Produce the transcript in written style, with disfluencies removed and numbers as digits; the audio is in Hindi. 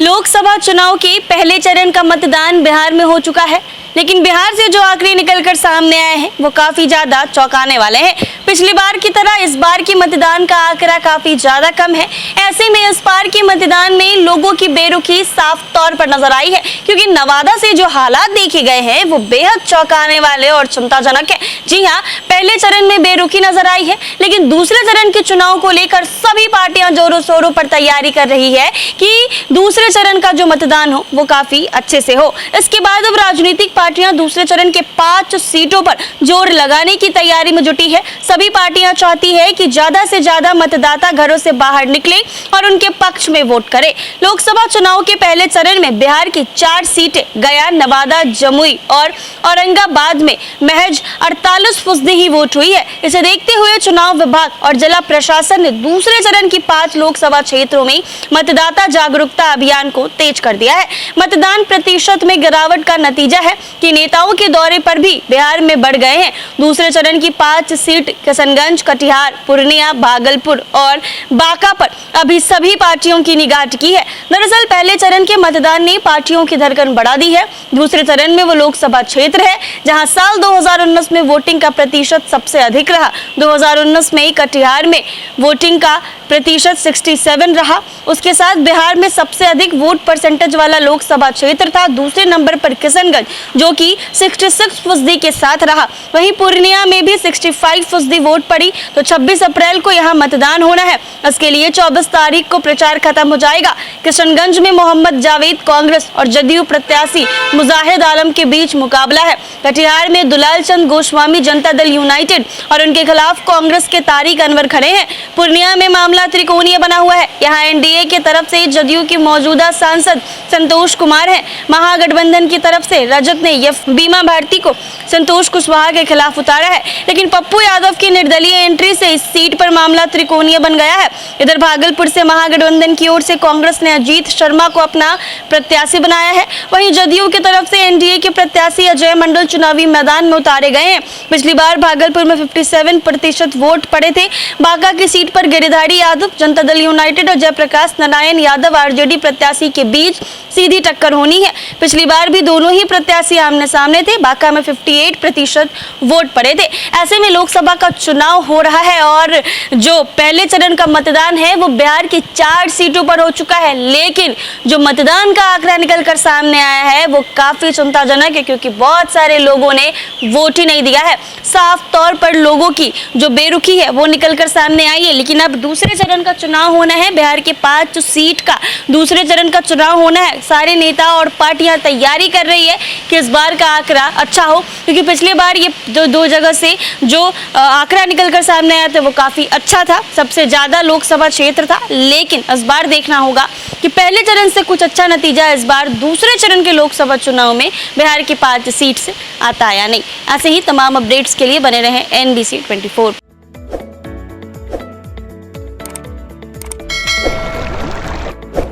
लोकसभा चुनाव के पहले चरण का मतदान बिहार में हो चुका है, लेकिन बिहार से जो आंकड़े निकलकर सामने आए हैं वो काफी ज्यादा चौंकाने वाले हैं। पिछली बार की तरह इस बार की मतदान का आंकड़ा काफी ज्यादा कम है। ऐसे में इस बार के मतदान में लोगों की बेरुखी साफ तौर पर नजर आई है, क्योंकि नवादा से जो हालात देखे गए हैं वो बेहद चौंकाने वाले और चिंताजनक है। जी हाँ, पहले चरण में बेरुखी नजर आई है, लेकिन दूसरे चरण के चुनाव को लेकर सभी पार्टियां जोरों शोरों पर तैयारी कर रही है कि दूसरे चरण का जो मतदान हो वो काफी अच्छे से हो। इसके बाद अब राजनीतिक पार्टियां दूसरे चरण के 5 सीटों पर जोर लगाने की तैयारी में जुटी है। सभी पार्टियां चाहती है कि ज्यादा से ज्यादा मतदाता घरों से बाहर निकले और उनके पक्ष में वोट करें। लोकसभा चुनाव के पहले चरण में बिहार की 4 सीटें गया, नवादा, जमुई और औरंगाबाद में महज 48% ही वोट हुई है। इसे देखते हुए चुनाव विभाग और जिला प्रशासन ने दूसरे चरण की 5 लोकसभा क्षेत्रों में मतदाता जागरूकता अभियान को तेज कर दिया है। मतदान प्रतिशत में गिरावट का नतीजा है कि नेताओं के दौरे पर भी बिहार में बढ़ गए हैं। दूसरे चरण की 5 सीट किशनगंज, कटिहार, पूर्णिया, भागलपुर और बांका पर अभी सभी पार्टियों की निगाह टिकी है। दरअसल पहले चरण के मतदान ने पार्टियों की धड़कन बढ़ा दी है। दूसरे चरण में वो लोकसभा क्षेत्र है जहां साल 2019 में वोटिंग का प्रतिशत सबसे अधिक रहा। 2019 में कटिहार में वोटिंग का प्रतिशत 67 रहा। उसके साथ बिहार में सबसे अधिक वोट परसेंटेज वाला लोकसभा क्षेत्र था। दूसरे नंबर पर किशनगंज जो कि 66% के साथ रहा। वहीं पूर्णिया में भी 65% वोट पड़ी। तो 26 अप्रैल को यहाँ मतदान होना है। इसके लिए 24 तारीख को प्रचार खत्म हो जाएगा। किशनगंज में मोहम्मद जावेद कांग्रेस और जदयू प्रत्याशी मुजाहिद आलम के बीच मुकाबला है। कटिहार में दुलाल चंद गोस्वामी जनता दल यूनाइटेड और उनके खिलाफ कांग्रेस के तारिक अनवर खड़े हैं। पूर्णिया में मामला त्रिकोणीय बना हुआ है। यहाँ एनडीए की तरफ से जदयू की मौजूदा सांसद संतोष कुमार हैं। महागठबंधन की तरफ से रजत ने बीमा भारती को संतोष कुशवाहा के खिलाफ उतारा है, लेकिन पप्पू यादव की निर्दलीय एंट्री से इस सीट पर मामला त्रिकोणीय बन गया है। इधर भागलपुर से महागठबंधन की ओर से कांग्रेस ने अजीत शर्मा को अपना प्रत्याशी बनाया है। वहीं जदयू की तरफ से एनडीए के प्रत्याशी अजय मंडल चुनावी मैदान में उतारे गए हैं। पिछली बार भागलपुर में 57% वोट पड़े थे। बांका की सीट पर गिरिधारी यादव जनता दल यूनाइटेड और जयप्रकाश नारायण यादव आरजेडी प्रत्याशी के बीच सीधी टक्कर होनी है। पिछली बार भी दोनों ही प्रत्याशी आमने सामने थे। बांका में 58% वोट पड़े थे। ऐसे में लोकसभा का चुनाव हो रहा है और जो पहले चरण का मतदान है वो बिहार की 4 सीटों पर हो चुका है, लेकिन जो मतदान का आंकड़ा निकलकर सामने आया है वो काफी चिंताजनक है, क्योंकि बहुत सारे लोगों ने वोट ही नहीं दिया है। साफ तौर पर लोगों की जो बेरुखी है वो निकलकर सामने आई है। लेकिन अब दूसरे चरण का चुनाव होना है। बिहार के 5 सीट का दूसरे चरण का चुनाव होना है। सारे नेता और पार्टियां तैयारी कर रही है कि इस बार का आंकड़ा अच्छा हो, क्योंकि पिछली बार ये दो जगह से जो आंकड़ा निकलकर सामने आया था वो काफी अच्छा था, सबसे ज्यादा लोकसभा क्षेत्र था। लेकिन इस बार देखना होगा कि पहले चरण से कुछ अच्छा नतीजा इस बार दूसरे चरण के लोकसभा चुनाव में बिहार की 5 सीट से आता है या नहीं। ऐसे ही तमाम अपडेट्स के लिए बने रहें NBC 24।